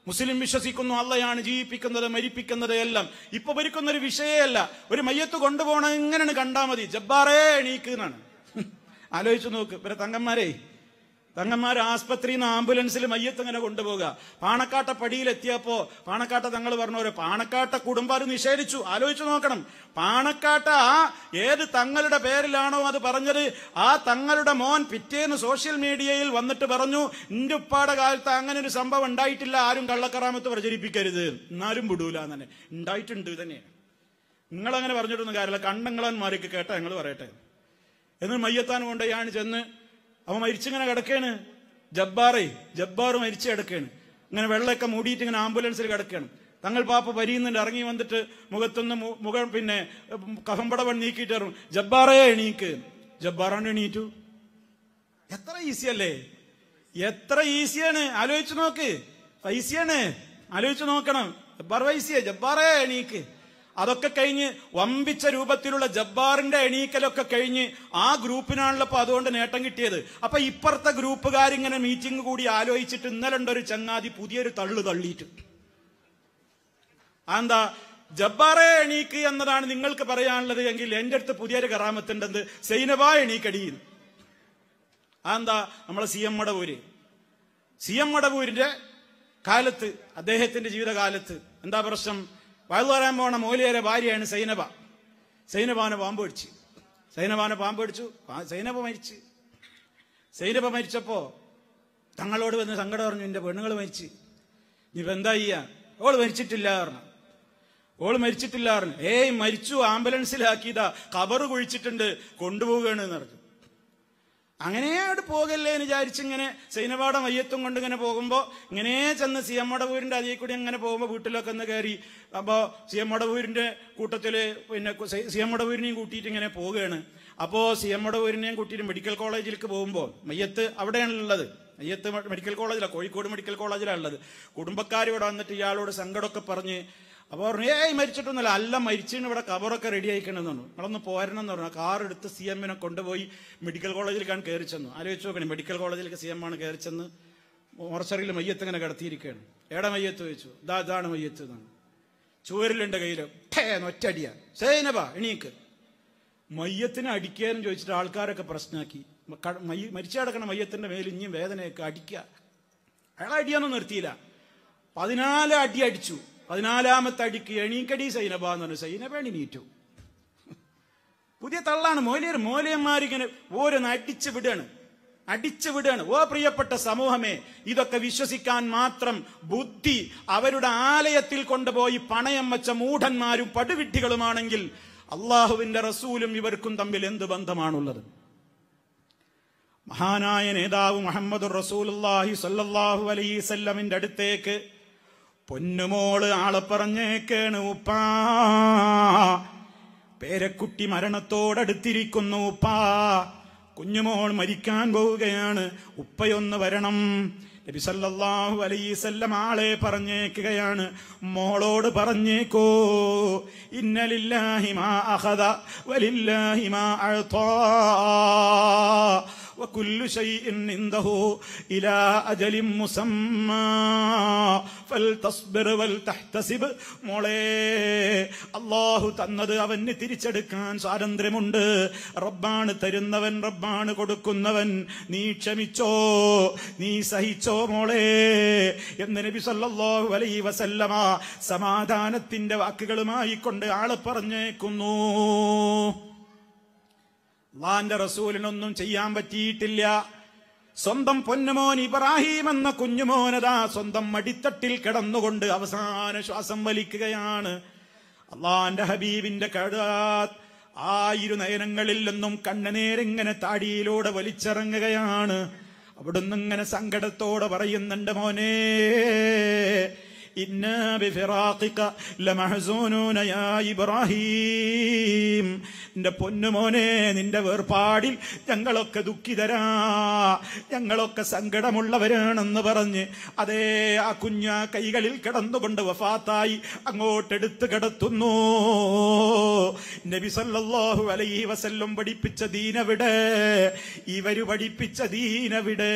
മുസ്ലിം വിശ്വസിക്കുന്നു അള്ളയാണ് ജീവിപ്പിക്കുന്നത് മരിപ്പിക്കുന്നത് എല്ലാം. ഇപ്പൊ ഭരിക്കുന്നൊരു വിഷയമല്ല. ഒരു മയ്യത്ത് കൊണ്ടുപോകണം എങ്ങനെയാണ് കണ്ടാ മതി, ജബ്ബാറേ എണീക്ക് എന്നാണ്. ആലോചിച്ചു നോക്ക്. ഇവരെ തങ്ങന്മാർ ആസ്പത്രിയിൽ നിന്ന് ആംബുലൻസിൽ മയ്യത്ത് ഇങ്ങനെ കൊണ്ടുപോകുക. പാണക്കാട്ട പടിയിലെത്തിയപ്പോ പാണക്കാട്ട തങ്ങൾ പറഞ്ഞവരെ പാണക്കാട്ട കുടുംബാർ നിഷേധിച്ചു. ആലോചിച്ചു നോക്കണം. പാണക്കാട്ട ഏത് തങ്ങളുടെ പേരിലാണോ അത് പറഞ്ഞത്, ആ തങ്ങളുടെ മോൻ പിറ്റേന്ന് സോഷ്യൽ മീഡിയയിൽ വന്നിട്ട് പറഞ്ഞു, എന്റെ ഉപ്പാടെ കാലത്ത് അങ്ങനെ ഒരു സംഭവം ഉണ്ടായിട്ടില്ല, ആരും കള്ളക്കറാമത്ത് പ്രചരിപ്പിക്കരുത്, എന്നാലും വിടൂല തന്നെ. ഉണ്ടായിട്ടുണ്ട് തന്നെ. നിങ്ങളങ്ങനെ പറഞ്ഞിട്ടൊന്നും കാര്യമില്ല, കണ്ടങ്ങളന്മാർക്ക് കേട്ടാ ഞങ്ങൾ പറയട്ടെ. എന്ന് മയ്യത്താൻ കൊണ്ടയാണ് ചെന്ന് അവൻ മരിച്ചിങ്ങനെ കിടക്കാണ്. ജബ്ബാർ മരിച്ചു കിടക്കാണ്. ഇങ്ങനെ വെള്ളമൊക്കെ മൂടിയിട്ട് ഇങ്ങനെ ആംബുലൻസിൽ കിടക്കുകയാണ്. തങ്ങൾ പാപ്പ വരിയുന്നുണ്ട്. ഇറങ്ങി വന്നിട്ട് മുഖത്തൊന്ന് മുഖം പിന്നെ കഫംപടവൻ നീക്കിയിട്ട് ഇറങ്ങും, ജബ്ബാറേ എണീക്ക്. ജബ്ബാറാണ് എണീറ്റു. എത്ര ഈസിയല്ലേ, എത്ര ഈസിയാണ്. ആലോചിച്ചു നോക്ക്. ഈസിയാണ്, ആലോചിച്ചു നോക്കണം. ജബ്ബാർ വൈസിയ, ജബ്ബാറേ എണീക്ക്. അതൊക്കെ കഴിഞ്ഞ് വമ്പിച്ച രൂപത്തിലുള്ള ജബ്ബാറിന്റെ എണീക്കലൊക്കെ കഴിഞ്ഞ് ആ ഗ്രൂപ്പിനാണല്ലോ അപ്പൊ അതുകൊണ്ട് നേട്ടം കിട്ടിയത്. അപ്പൊ ഇപ്പുറത്തെ ഗ്രൂപ്പുകാരിങ്ങനെ മീറ്റിംഗ് കൂടി ആലോചിച്ചിട്ട് ഇന്നലെ ഉണ്ടൊരു ചങ്ങാതി പുതിയൊരു തള്ളിയിട്ട് എന്താ ജബ്ബാറേ എണീക്ക് എന്നതാണ് നിങ്ങൾക്ക് പറയാനുള്ളത് എങ്കിൽ എന്റെ അടുത്ത് പുതിയൊരു കറാമത്തുണ്ടെന്ന്, സൈനബ എണീക്കടിയിൽ. എന്താ നമ്മളെ സി എം മടവൂരിന്റെ കാലത്ത്, അദ്ദേഹത്തിന്റെ ജീവിതകാലത്ത് എന്താ പ്രശ്നം? വയലു പറയാൻ പോണ മൗലിയരെ ഭാര്യയാണ് സൈനബാനെ പാമ്പ് പിടിച്ചു. സൈനബ മരിച്ചപ്പോ തങ്ങളോട് വന്ന് സങ്കടം പറഞ്ഞു, എന്റെ പെണ്ണുങ്ങൾ മരിച്ചു, ഇനിയിപ്പോ എന്താ ചെയ്യാ? ഓള് മരിച്ചിട്ടില്ല പറഞ്ഞു. ഏയ് മരിച്ചു, ആംബുലൻസിലാക്കിയതാ, ഖബറ് കുഴിച്ചിട്ടുണ്ട്, കൊണ്ടുപോവുകയാണ് എന്ന് പറഞ്ഞു. അങ്ങനെ അവിടെ പോകല്ലേ എന്ന് വിചാരിച്ചിങ്ങനെ സൈനബാടെ മയ്യത്തും കൊണ്ട് ഇങ്ങനെ പോകുമ്പോ ഇങ്ങനെ ചെന്ന് സി എം മടവൂരിന്റെ അതിൽ കൂടി അങ്ങനെ പോകുമ്പോ വീട്ടിലൊക്കെ ഒന്ന് കയറി. അപ്പോ സി എം മടവൂരിന്റെ കൂട്ടത്തില് പിന്നെ സി എം മടവൂരിനെയും കൂട്ടിയിട്ട് ഇങ്ങനെ പോവുകയാണ്. അപ്പോ സി എം മടവൂരിനെയും കൂട്ടിയിട്ട് മെഡിക്കൽ കോളേജിലേക്ക് പോകുമ്പോ മയ്യത്ത് അവിടെയാണുള്ളത്. മയ്യത്ത് മെഡിക്കൽ കോളേജിലാണ്, കോഴിക്കോട് മെഡിക്കൽ കോളേജിലാണ് ഉള്ളത്. കുടുംബക്കാർ ഇവിടെ വന്നിട്ട് ഇയാളോട് സങ്കടമൊക്കെ പറഞ്ഞ് അപ്പൊ പറഞ്ഞു, ഏയ് മരിച്ചിട്ടൊന്നുമല്ല, അല്ല മരിച്ചിന് ഇവിടെ കബറൊക്കെ റെഡി ആയിക്കണമെന്ന് പറഞ്ഞു. നിങ്ങളൊന്ന് പോരണം എന്ന് പറഞ്ഞു. കാർ എടുത്ത് സി എമ്മിനെ കൊണ്ടുപോയി മെഡിക്കൽ കോളേജിലേക്കാണ് കയറി ചെന്നു. ആലോചിച്ച് നോക്കണേ, മെഡിക്കൽ കോളേജിലേക്ക് സി എം ആണ് കയറി ചെന്ന് മോർച്ചറിയിൽ മയ്യത്ത് ഇങ്ങനെ കിടത്തിയിരിക്കുകയാണ്. എവിടെ മയ്യത്ത് ചോദിച്ചു. ഇതാണ് മയ്യത്ത് എന്നാണ്. ചുവരിലുണ്ട് കയ്യില് ഒറ്റടിയാ, സൈനബ എണീക്ക്. മയ്യത്തിനെ അടിക്കാനും ചോദിച്ചിട്ട് ആൾക്കാരൊക്കെ പ്രശ്നമാക്കി. മരിച്ചു കിടക്കണ മയ്യത്തിന്റെ മേൽ ഇനിയും വേദനയൊക്കെ അടിക്കുക. അയാളെ അടിയാനൊന്നും നിർത്തിയില്ല. 14 അടി അടിച്ചു. 14ാമത്തെ അടിക്ക് എണീക്കടി സൈനബ എന്ന് പറഞ്ഞു. സൈനബ എണീറ്റു. പുതിയ തള്ളാണ്. മോലിയന്മാരിങ്ങനെ ഓരോന്ന് അടിച്ചു വിടുകയാണ്. ഓ പ്രിയപ്പെട്ട സമൂഹമേ, ഇതൊക്കെ വിശ്വസിക്കാൻ മാത്രം ബുദ്ധി അവരുടെ ആലയത്തിൽ കൊണ്ടുപോയി പണയം വെച്ച മൂഢന്മാരും പടുവിഡ്ഢികളുമാണെങ്കിൽ അള്ളാഹുവിന്റെ റസൂലും ഇവർക്കും തമ്മിൽ എന്ത് ബന്ധമാണുള്ളത്? മഹാനായ നേതാവ് മുഹമ്മദുർ റസൂലുള്ളാഹി സ്വല്ലല്ലാഹു അലൈഹി വസല്ലമിന്റെ അടുത്തേക്ക് പൊന്നുമോള് ആളെ പറഞ്ഞേക്കാണ്, ഉപ്പാ പേരക്കുട്ടി മരണത്തോടടുത്തിരിക്കുന്നു, ഉപ്പാ കുഞ്ഞുമോൾ മരിക്കാൻ പോവുകയാണ്, ഉപ്പയൊന്ന് വരണം. നബി സല്ലല്ലാഹു അലൈഹി വസല്ലം ആളെ പറഞ്ഞേക്കുകയാണ്, മോളോട് പറഞ്ഞേക്കോ, ഇന്നലില്ലാഹി മാ അഖദ വലില്ലാഹി മാ അഅതാ وكل شيء عنده إلى أجل مسمى فلتصبر ولتحتسب. മോളെ, അല്ലാഹു തന്നത് അവന് തിരിച്ചെടുക്കാൻ സ്വാതന്ത്ര്യമുണ്ട്. റബ്ബാണ് തരുന്നവൻ, റബ്ബാണ് കൊടുക്കുന്നവൻ. നീ ക്ഷമിച്ചോ, നീ സഹിച്ചോ മോളെ എന്ന് നബി സല്ലല്ലാഹു അലൈഹി വസല്ലമ സമാധാനത്തിന്റെ വാക്കുകളുമായി കൊണ്ട് ആളെ പറഞ്ഞേക്കുന്നു. അല്ലാഹുവിന്റെ റസൂലിനൊന്നും ചെയ്യാൻ പറ്റിയിട്ടില്ല. സ്വന്തം പൊന്നുമോൻ ഇബ്രാഹിം എന്ന കുഞ്ഞുമോനതാ സ്വന്തം മടിത്തട്ടിൽ കിടന്നുകൊണ്ട് അവസാന ശ്വാസം വലിക്കുകയാണ്. അല്ലാഹുവിന്റെ ഹബീബിന്റെ നയനങ്ങളിൽ നിന്നും കണ്ണുനീരിങ്ങനെ താടിയിലൂടെ വലിച്ചിറങ്ങുകയാണ്. അവിടുന്ന് ഇങ്ങനെ സങ്കടത്തോടെ പറയുന്നുണ്ട്, മോനെ, ഇന്നാ ബിഫിറാഖിക ലമഹ്സൂനൂന യാ ഇബ്രാഹിം. എന്റെ പൊന്നുമോനെ, നിന്റെ വേർപാടിൽ ഞങ്ങളൊക്കെ ദുഃഖിതരാ, ഞങ്ങളൊക്കെ സങ്കടമുള്ളവരാണെന്ന് പറഞ്ഞ് അതേ ആ കുഞ്ഞാ കൈകളിൽ കിടന്നുകൊണ്ട് വഫാത്തായി അങ്ങോട്ടെടുത്ത് കിടത്തുന്നു. നബി സല്ലല്ലാഹു അലൈഹി വസല്ലം പഠിപ്പിച്ച ദീനവിടെ? ഇവര് പഠിപ്പിച്ച ദീനവിടെ?